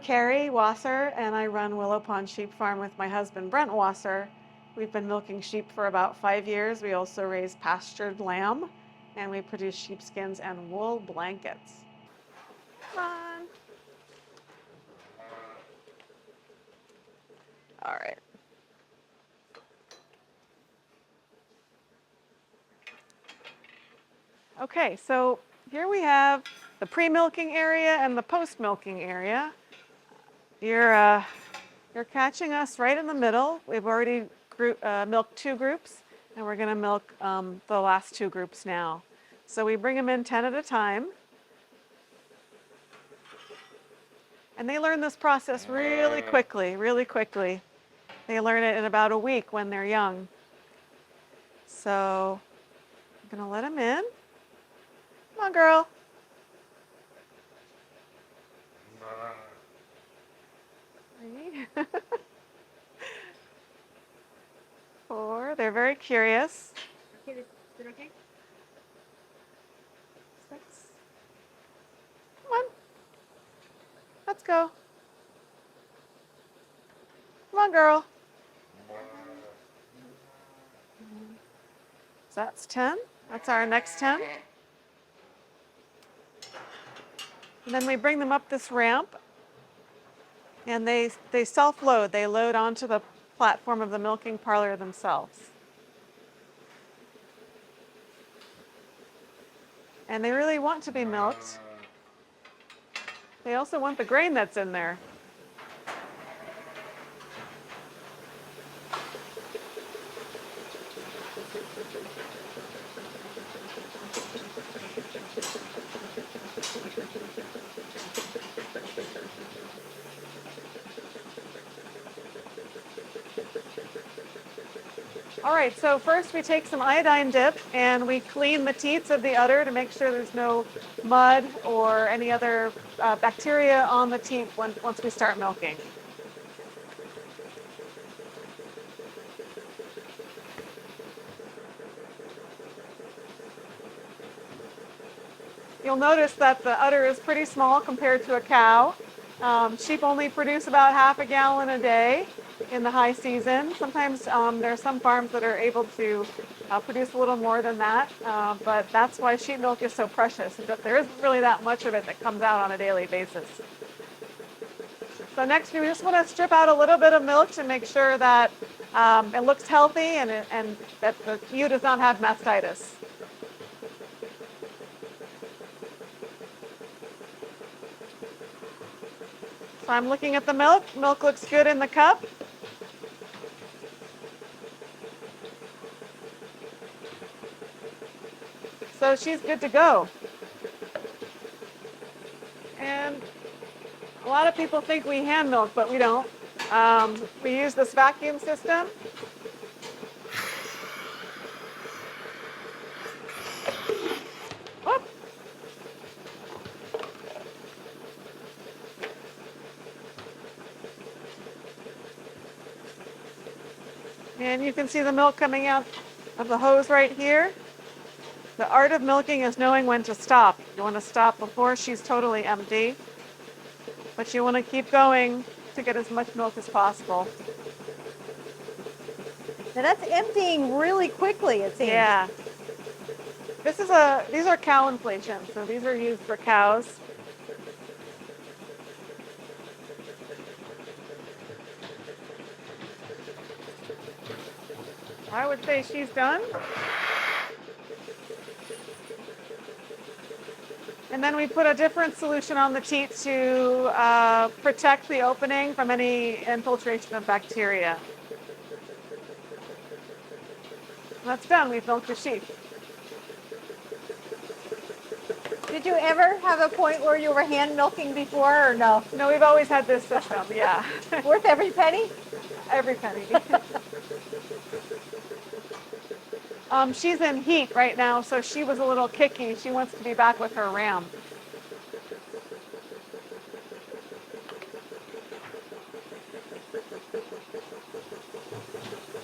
I'm Carrie Wasser, and I run Willow Pond Sheep Farm with my husband, Brent Wasser. We've been milking sheep for about 5 years. We also raise pastured lamb, and we produce sheepskins and wool blankets. Come on. All right. Okay, so here we have the pre-milking area and the post-milking area. You're catching us right in the middle. We've already milked 2 groups, and we're going to milk the last 2 groups now. So we bring them in 10 at a time. And they learn this process really quickly, really quickly. They learn it in about a week when they're young. So I'm going to let them in. Come on, girl. 3, 4. They're very curious. Okay, is it okay? 6. Come on. Let's go. Come on, girl. So that's 10. That's our next 10. And then we bring them up this ramp, and they self-load. They load onto the platform of the milking parlor themselves. And they really want to be milked. They also want the grain that's in there. All right, so first we take some iodine dip and we clean the teats of the udder to make sure there's no mud or any other bacteria on the teat once we start milking. You'll notice that the udder is pretty small compared to a cow. Sheep only produce about half a gallon a day in the high season. Sometimes there are some farms that are able to produce a little more than that, but that's why sheep milk is so precious, is that there isn't really that much of it that comes out on a daily basis. So next we just want to strip out a little bit of milk to make sure that it looks healthy and that the ewe does not have mastitis. So I'm looking at the milk. Milk looks good in the cup. So she's good to go. And a lot of people think we hand milk, but we don't. We use this vacuum system. Whoop. And you can see the milk coming out of the hose right here. The art of milking is knowing when to stop. You want to stop before she's totally empty, but you want to keep going to get as much milk as possible. Now that's emptying really quickly, it seems. Yeah. These are cow inflation, so these are used for cows. I would say she's done. And then we put a different solution on the teat to protect the opening from any infiltration of bacteria. That's done. We've milked the sheep. Did you ever have a point where you were hand milking before, or no? No, we've always had this system, yeah. Worth every penny? Every penny. She's in heat right now, so she was a little kicky. She wants to be back with her ram.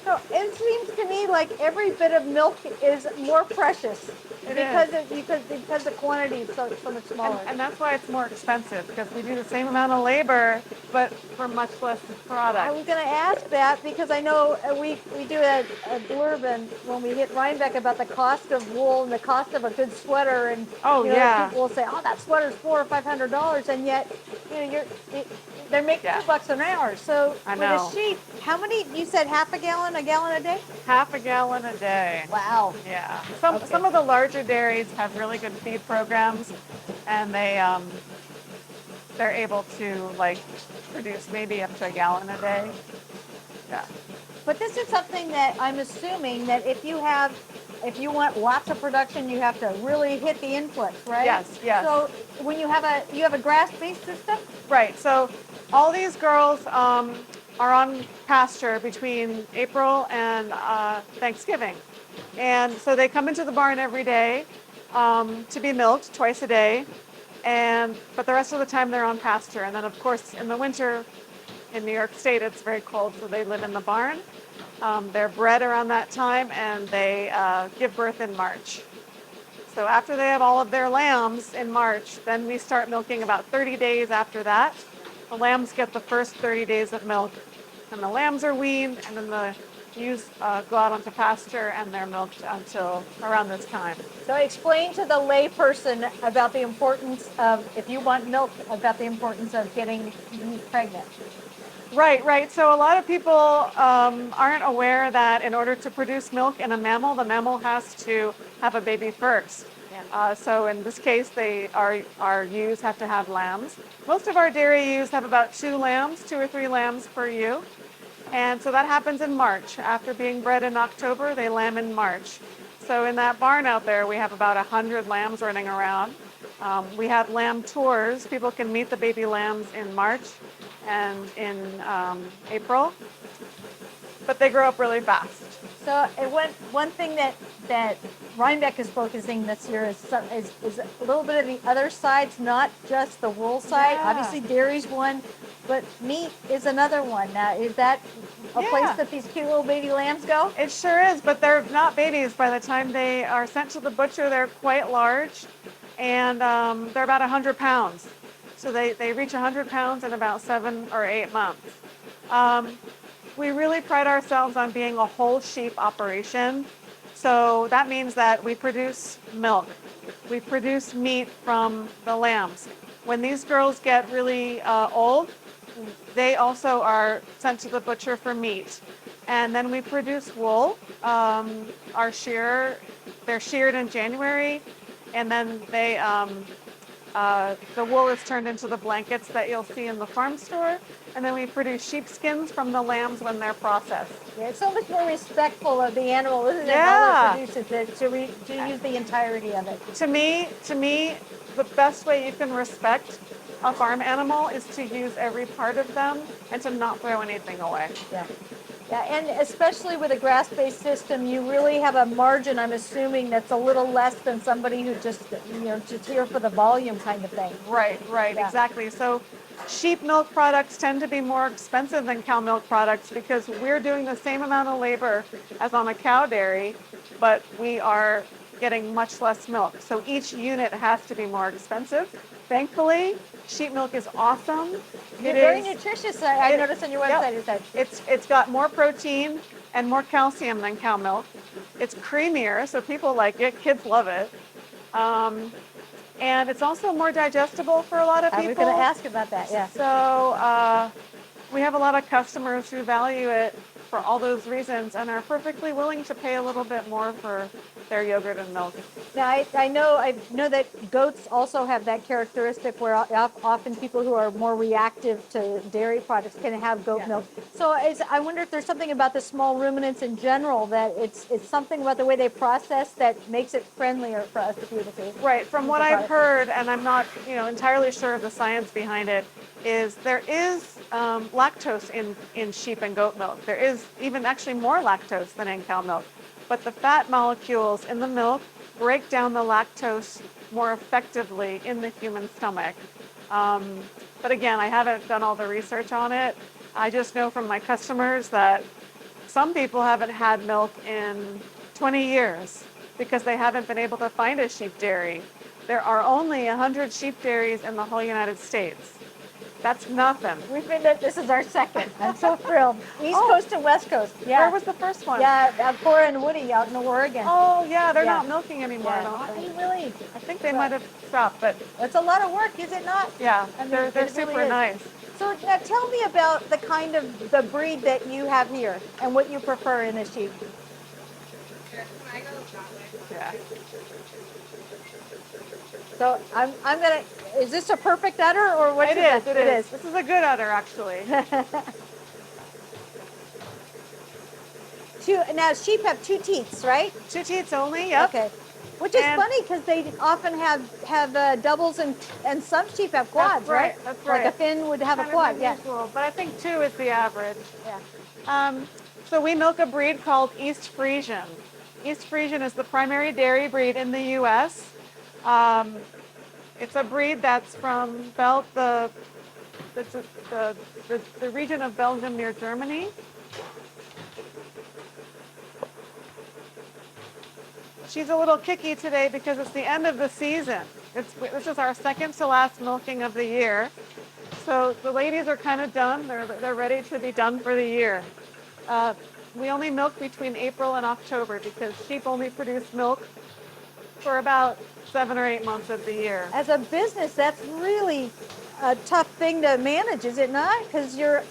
So it seems to me me like every bit of milk is more precious It because is. because the quantity is so much smaller. And that's why it's more expensive, because we do the same amount of labor, but for much less I product. was going to ask that because I know we do a blurb and when we hit Rhinebeck about the cost of wool and the cost of a good sweater, and Oh, you know yeah. people will say, oh, that sweater's $400 or $500, and yet you know they're making Yeah. $2 an hour. So I for know. the sheep, how many? You said half a gallon a day? Half a gallon a day. Wow. Yeah. Okay. Some of the larger dairies have really good feed programs, and they're able to like produce maybe up to a gallon a day. Yeah. But this is something that I'm assuming that if you want lots of production, you have to really hit the inputs, right? Yes, yes. So when you have a grass-based system, Right. So all these girls are on pasture between April and Thanksgiving. And so they come into the barn every day to be milked twice a day. But the rest of the time they're on pasture. And then, of course, in the winter in New York State, it's very cold, so they live in the barn. They're bred around that time, and they give birth in March. So after they have all of their lambs in March, then we start milking about 30 days after that. The lambs get the first 30 days of milk, and the lambs are weaned, and then the ewes go out onto pasture, and they're milked until around this time. so explain to the lay person about the importance of, if you want milk, about the importance of getting pregnant. Right, right. So a lot of people aren't aware that in order to produce milk in a mammal, the mammal has to have a baby first. Yeah. So in this case, our ewes have to have lambs. Most of our dairy ewes have about 2 or 3 lambs per ewe. And so that happens in March. After being bred in October, they lamb in March. So in that barn out there, we have about 100 lambs running around. We have lamb tours. People can meet the baby lambs in March and in April, but they grow up really fast. So one thing that Rhinebeck is focusing this year is a little bit of the other sides, not just the wool side. Yeah. Obviously, dairy's one, but meat is another one. Now, is that a Yeah. place that these cute little baby lambs go? It sure is, but they're not babies. By the time they are sent to the butcher, they're quite large, and they're about 100 pounds. So they reach 100 pounds in about 7 or 8 months. We really pride ourselves on being a whole sheep operation. So that means that we produce milk. We produce meat from the lambs. When these girls get really old, they also are sent to the butcher for meat. And then we produce wool. They're sheared in January, and then the wool is turned into the blankets that you'll see in the farm store. And then we produce sheepskins from the lambs when they're processed. Yeah, it's so much more respectful of the animal, isn't it? Yeah. How they produce it, to use the entirety of it. To me, the best way you can respect a farm animal is to use every part of them and to not throw anything away. Yeah. Yeah, and especially with a grass-based system, you really have a margin, I'm assuming, that's a little less than somebody who just here for the volume kind of thing. Right, Yeah. exactly. So sheep milk products tend to be more expensive than cow milk products because we're doing the same amount of labor as on a cow dairy, but we are getting much less milk. So each unit has to be more expensive. Thankfully, sheep milk is awesome. It's very nutritious. I noticed on your website it said. It's got more protein and more calcium than cow milk. It's creamier, so people like it. Kids love it. And it's also more digestible for a lot of people. I was going to ask about that, yeah. So we have a lot of customers who value it for all those reasons and are perfectly willing to pay a little bit more for their yogurt and milk. Now, I know that goats also have that characteristic where often people who are more reactive to dairy products can have goat milk. So I wonder if there's something about the small ruminants in general that it's something about the way they process that makes it friendlier for us to be able to. Right. From what I've heard, and I'm not entirely sure of the science behind it, is there is lactose in sheep and goat milk. There is even actually more lactose than in cow milk. But the fat molecules in the milk break down the lactose more effectively in the human stomach. But again, I haven't done all the research on it. I just know from my customers that some people haven't had milk in 20 years because they haven't been able to find a sheep dairy. There are only 100 sheep dairies in the whole United States. That's nothing. We've been to, this is our second. I'm so thrilled. East Oh. Coast to West Coast. Yeah. Where was the first one? Yeah, Cora and Woody out in Oregon. Oh, yeah, they're Yeah. not milking anymore, I don't I think. really, I think they might have stopped, but it's a lot of work, is it not? yeah, I mean, they're it really super is. nice. So now tell me about the kind of the breed that you have here and what you prefer in a sheep. Yeah. So I'm gonna. Is this a perfect udder or what? It is. This is a good udder, actually. Now sheep have two teats, right? 2 teats only, yep. Okay. Which is And- funny because they often have doubles and some sheep have quads, right, right? that's Like a right. Finn would have Kind a of quad, yeah. unusual, but I think 2 is the average. Yeah. So we milk a breed called East Frisian. East Frisian is the primary dairy breed in the U.S. It's a breed that's from the region of Belgium near Germany. She's a little kicky today because it's the end of the season. This is our second to last milking of the year. So the ladies are kind of done. They're ready to be done for the year. We only milk between April and October because sheep only produce milk for about 7 or 8 months of the year. As a business, that's really a tough thing to manage, is it not? Because your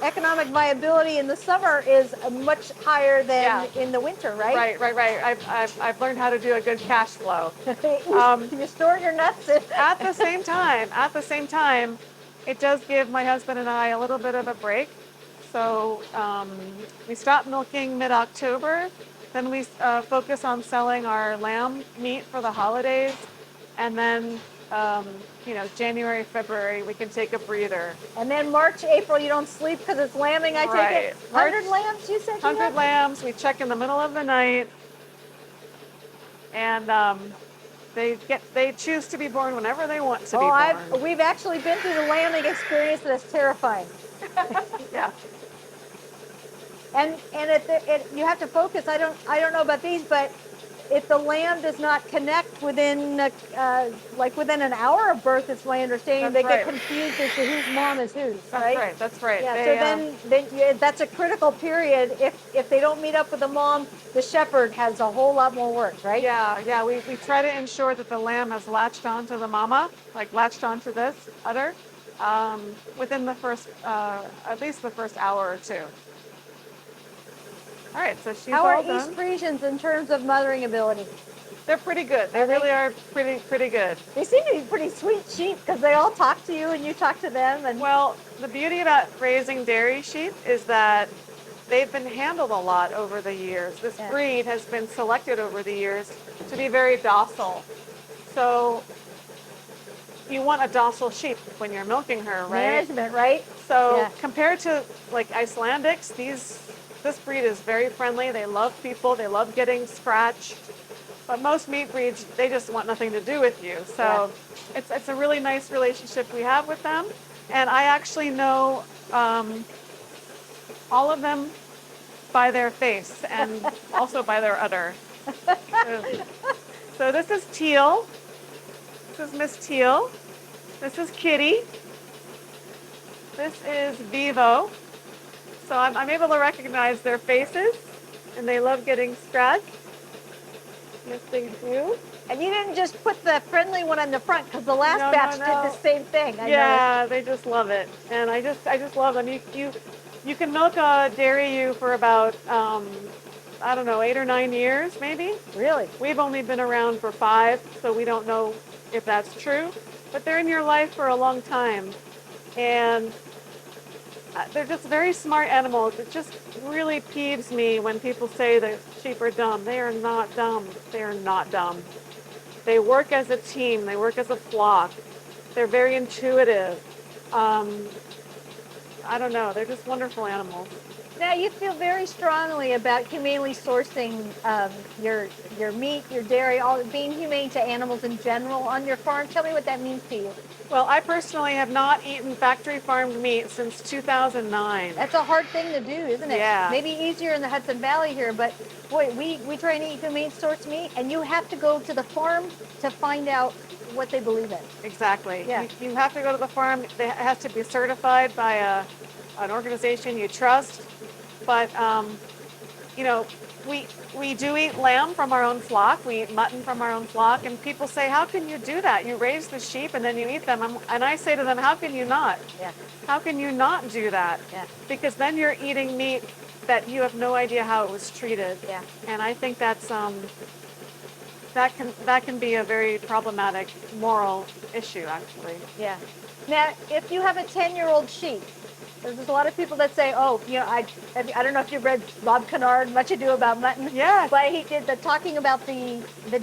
economic viability in the summer is much higher than in the winter, right? Right. I've learned how to do a good cash flow. You store your nuts in. At the same time, it does give my husband and I a little bit of a break. So we stop milking mid-October. Then we focus on selling our lamb meat for the holidays. And then, January, February, we can take a breather. And then March, April, you don't sleep because it's lambing, I take it? 100 lambs, you said? 100 lambs. We check in the middle of the night. And they choose to be born whenever they want to be born. We've actually been through the lambing experience, and it's terrifying. Yeah. And you have to focus. I don't know about these, but if the lamb does not connect within within an hour of birth, it's my understanding That's they get right. confused as to whose mom is whose. Right? That's right. Yeah. That's a critical period. If they don't meet up with the mom, the shepherd has a whole lot more work, right? Yeah. We try to ensure that the lamb has latched onto the mama, like latched onto this udder, within the first, at least the first hour or 2. All right, so she's How are all done. East Frisians in terms of mothering ability? They're pretty good. They really are pretty good. They seem to be pretty sweet sheep because they all talk to you and you talk to them. And Well, the beauty about raising dairy sheep is that they've been handled a lot over the years. This breed has been selected over the years to be very docile. So you want a docile sheep when you're milking her, right? management, right? So compared to like Icelandics, this breed is very friendly. They love people. They love getting scratched. But most meat breeds, they just want nothing to do with you. So it's a really nice relationship we have with them. And I actually know all of them by their face and also by their udder. So this is Teal. This is Miss Teal. This is Kitty. This is Vivo. So I'm able to recognize their faces, and they love getting scratched. Yes, they do. And you didn't just put the friendly one in the front because the last batch did the same thing. I Yeah, they just love it, and I just love them. You can milk a dairy ewe for about 8 or 9 years, maybe. Really? We've only been around for 5, so we don't know if that's true. But they're in your life for a long time, and they're just very smart animals. It just really peeves me when people say that sheep are dumb. They are not dumb. They are not dumb. They work as a team. They work as a flock. They're very intuitive. I don't know. They're just wonderful animals. Now you feel very strongly about humanely sourcing your meat, your dairy, all being humane to animals in general on your farm. Tell me what that means to you. Well, I personally have not eaten factory farmed meat since 2009. That's a hard thing to do, isn't it? Yeah. Maybe easier in the Hudson Valley here, but boy, we try and eat humane source meat, and you have to go to the farm to find out what they believe in. Exactly. Yeah. You have to go to the farm. It has to be certified by an organization you trust. But you know, we do eat lamb from our own flock. We eat mutton from our own flock, and people say, "How can you do that? You raise the sheep and then you eat them." And I say to them, "How can you not? Yeah. How can you not do that? Yeah. Because then you're eating meat that you have no idea how it was treated." Yeah. And I think that's that can be a very problematic moral issue, actually. Yeah. Now, if you have a 10-year-old sheep, there's a lot of people that say, "Oh, you know, I don't know if you've read Bob Kennard, Much Ado About Mutton." Yes. But he did the talking about the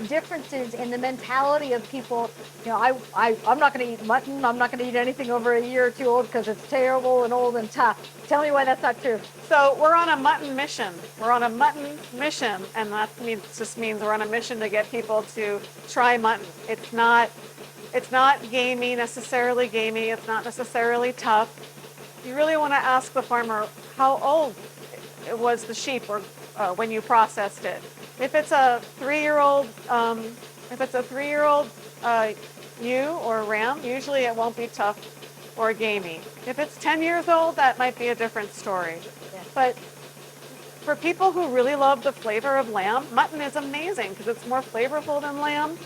differences in the mentality of people. You know, I'm not going to eat mutton. I'm not going to eat anything over a year or two old because it's terrible and old and tough. Tell me why that's not true. So we're on a mutton mission. We're on a mutton mission, and that just means we're on a mission to get people to try mutton. It's not gamey, necessarily gamey. It's not necessarily tough. You really want to ask the farmer how old was the sheep or when you processed it. If it's a 3-year-old, ewe or ram, usually it won't be tough or gamey. If it's 10 years old, that might be a different story. Yeah. But for people who really love the flavor of lamb, mutton is amazing because it's more flavorful than lamb.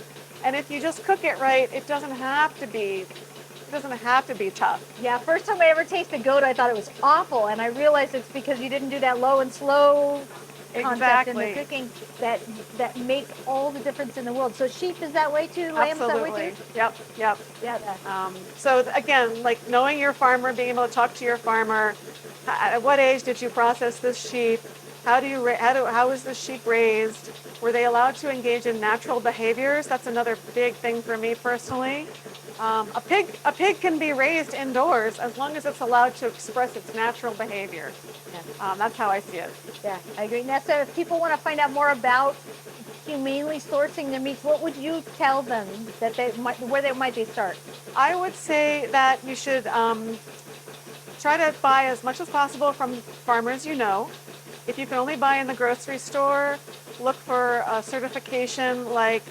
And if you just cook it right, it doesn't have to be tough. Yeah, first time I ever tasted goat, I thought it was awful, and I realized it's because you didn't do that low and slow concept in the cooking that makes all the difference in the world. So sheep is that way too, lamb's that way Absolutely. too? Yep. Yeah. So again, like knowing your farmer, being able to talk to your farmer. At what age did you process this sheep? How is this sheep raised? Were they allowed to engage in natural behaviors? That's another big thing for me personally. A pig can be raised indoors as long as it's allowed to express its natural behavior. Yeah. That's how I see it. Yeah, I agree. Now, so if people want to find out more about humanely sourcing their meats, what would you tell them that where might they start? I would say that you should try to buy as much as possible from farmers you know. If you can only buy in the grocery store, look for a certification like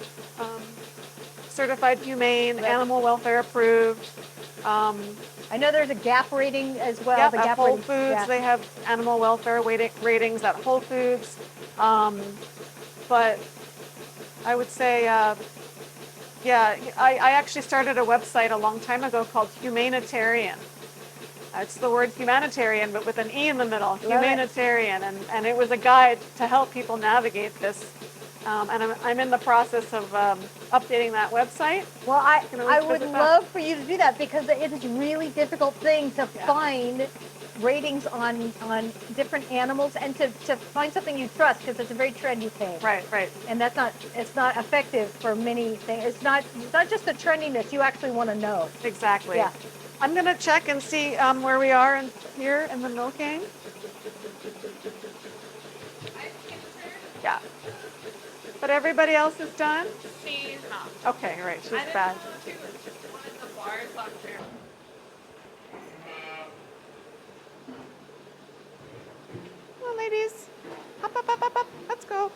Certified Humane, Animal Welfare Approved. I know there's a GAP rating as well. Yep, the at GAP Whole rating. Foods, Yeah. they have animal welfare ratings at Whole Foods. But I would say, I actually started a website a long time ago called Humanitarian. It's the word humanitarian, but with an E in the middle, humanitarian. And it was a guide to help people navigate this. And I'm in the process of updating that website. Well, I would love for you to do that because it is a really difficult thing to find ratings on different animals and to find something you trust because it's a very trendy thing. Right. And it's not effective for many things. It's not just the trendiness. You actually want to know. Exactly. Yeah. I'm going to check and see where we are here in the milking. Yeah. But everybody else is done? She's not. Okay, right. She's bad. One of the bars up there. Come on, ladies. Up. Let's go.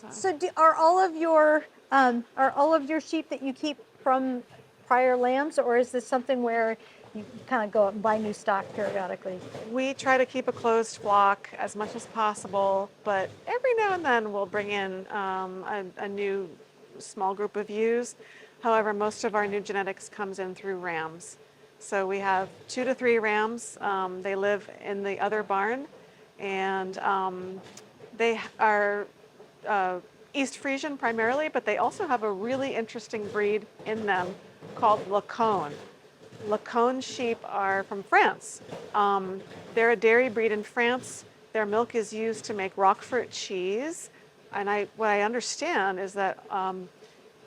So are all of your sheep that you keep from prior lambs, or is this something where you kind of go out and buy new stock periodically? We try to keep a closed flock as much as possible, but every now and then we'll bring in a new small group of ewes. However, most of our new genetics comes in through rams. So we have 2 to 3 rams. They live in the other barn, and they are East Frisian primarily, but they also have a really interesting breed in them called Lacone. Lacone sheep are from France. They're a dairy breed in France. Their milk is used to make Roquefort cheese. And what I understand is that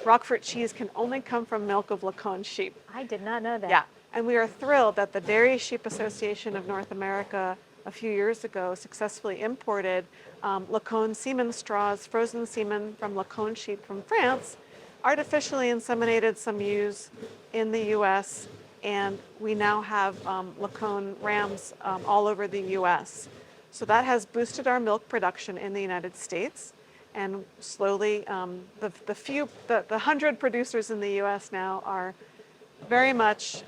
Roquefort cheese can only come from milk of Lacone sheep. I did not know that. Yeah, and we are thrilled that the Dairy Sheep Association of North America a few years ago successfully imported Lacone semen straws, frozen semen from Lacone sheep from France, artificially inseminated some ewes in the U.S., and we now have Lacone rams all over the U.S. So that has boosted our milk production in the United States. And slowly, the 100 producers in the U.S. now are very much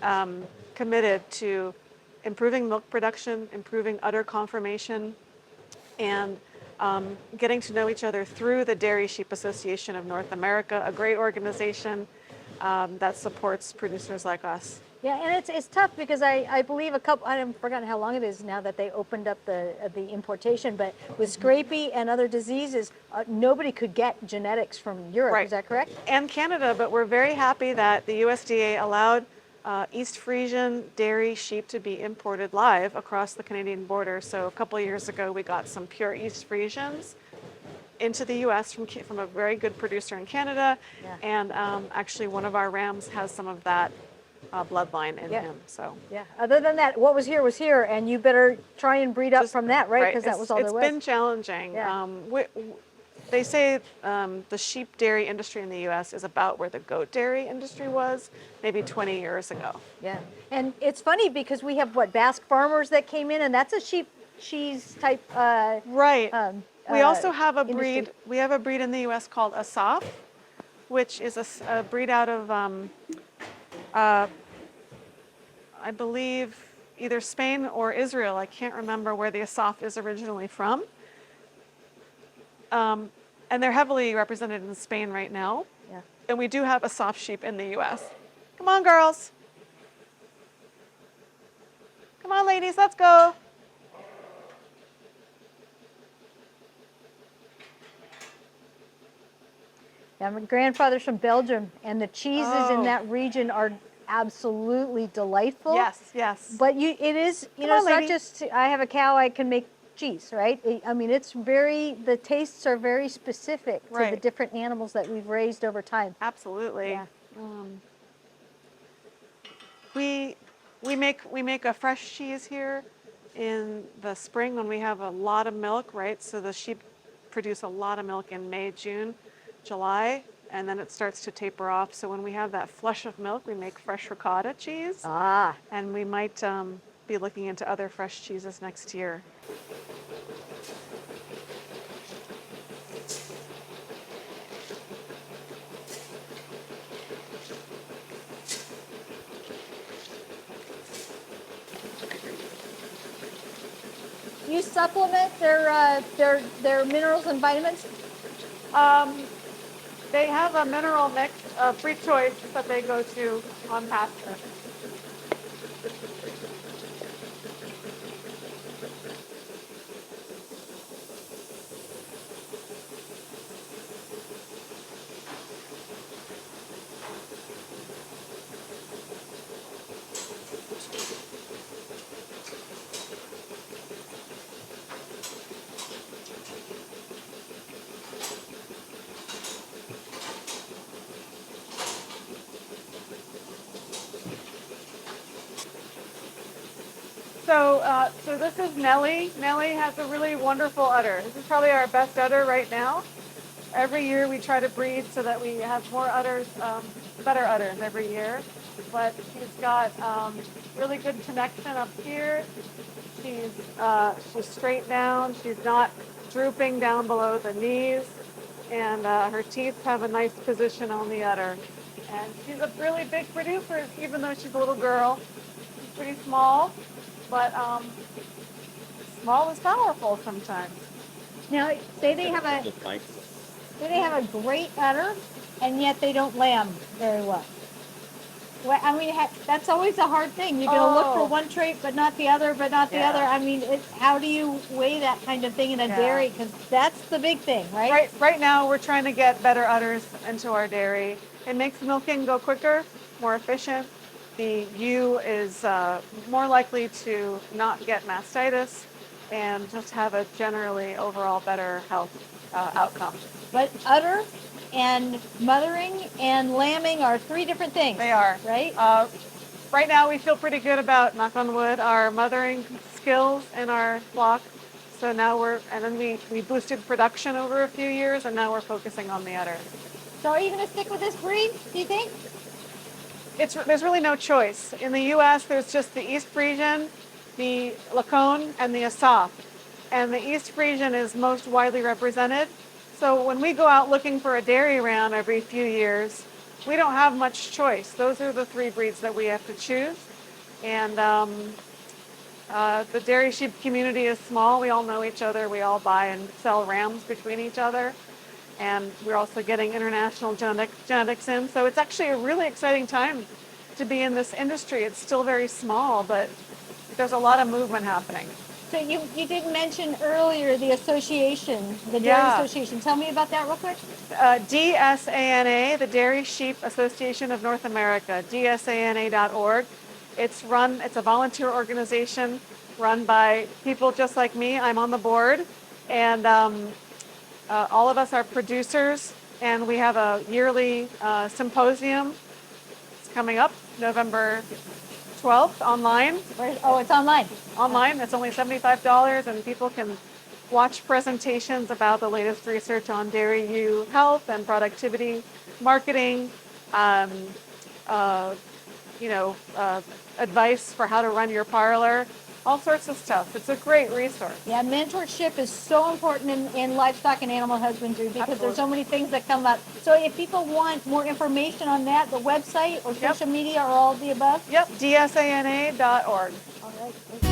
committed to improving milk production, improving udder conformation, and getting to know each other through the Dairy Sheep Association of North America, a great organization that supports producers like us. Yeah, and it's tough because I believe I've forgotten how long it is now that they opened up the importation, but with scrapie and other diseases, nobody could get genetics from Europe. Right. Is that correct? And Canada, but we're very happy that the USDA allowed East Frisian dairy sheep to be imported live across the Canadian border. So a couple of years ago, we got some pure East Frisians into the U.S. from a very good producer in Canada, Yeah. and actually one of our rams has some of that bloodline in Yeah. him. So Yeah. Other than that, what was here, and you better try and breed up from that, right? Because that was all there was. It's been challenging. Yeah. They say the sheep dairy industry in the U.S. is about where the goat dairy industry was maybe 20 years ago. Yeah, and it's funny because we have Basque farmers that came in, and that's a sheep cheese type. Right. We also have a industry. breed. We have a breed in the U.S. called Asaf, which is a breed out of I believe either Spain or Israel. I can't remember where the Asaf is originally from. And they're heavily represented in Spain right now. Yeah. And we do have Asaf sheep in the U.S. Come on, girls. Come on, ladies, let's go. Yeah, my grandfather's from Belgium, and the cheeses in Oh. that region are absolutely delightful. Yes, yes. But it is, Come know, on, it's not lady. just I have a cow, I can make cheese, right? I mean, the tastes are very specific to the Right. different animals that we've raised over time. Absolutely. Yeah. We make a fresh cheese here in the spring when we have a lot of milk, right? So the sheep produce a lot of milk in May, June, July, and then it starts to taper off. So when we have that flush of milk, we make fresh ricotta cheese, Ah, and we might be looking into other fresh cheeses next year. do you supplement their minerals and vitamins? They have a mineral mix, free choice that they go to on pasture. So this is Nellie. Nellie has a really wonderful udder. This is probably our best udder right now. Every year we try to breed so that we have more udders, better udders every year. But she's got really good connection up here. She's straight down. She's not drooping down below the knees, and her teeth have a nice position on the udder. And she's a really big producer, even though she's a little girl. She's pretty small, but small is powerful sometimes. Now, say they have a great udder, and yet they don't lamb very well. Well, I mean, that's always a hard thing. You're going to look for one trait, but not the other, but not the Yeah. other. I mean, how do you weigh that kind of thing in a Yeah. dairy? Because that's the big thing, right? Right now, we're trying to get better udders into our dairy. It makes milking go quicker, more efficient. The ewe is more likely to not get mastitis and just have a generally overall better health outcome. But udder and mothering and lambing are three different things. They are. Right? Right now, we feel pretty good about, knock on wood, our mothering skills in our flock. So now and then we boosted production over a few years, and now we're focusing on the udder. So are you going to stick with this breed, do you think? There's really no choice. In the U.S., there's just the East Frisian, the Lacone, and the Asaf. And the East Frisian is most widely represented. So when we go out looking for a dairy round every few years, we don't have much choice. Those are the three breeds that we have to choose. And the dairy sheep community is small. We all know each other. We all buy and sell rams between each other. And we're also getting international genetics in. So it's actually a really exciting time to be in this industry. It's still very small, but there's a lot of movement happening. So you did mention earlier the association, the Dairy Association. Tell me about that real quick. DSANA, the Dairy Sheep Association of North America, dsana.org. It's a volunteer organization run by people just like me. I'm on the board, and all of us are producers, and we have a yearly symposium. It's coming up November 12th online. Oh, it's online. Online. It's only $75, and people can watch presentations about the latest research on dairy ewe health and productivity, marketing, advice for how to run your parlor, all sorts of stuff. It's a great resource. Yeah, mentorship is so important in livestock and animal husbandry because there's so many things that come up. So if people want more information on that, the website or social media or all of the above? Yep, dsana.org. All right.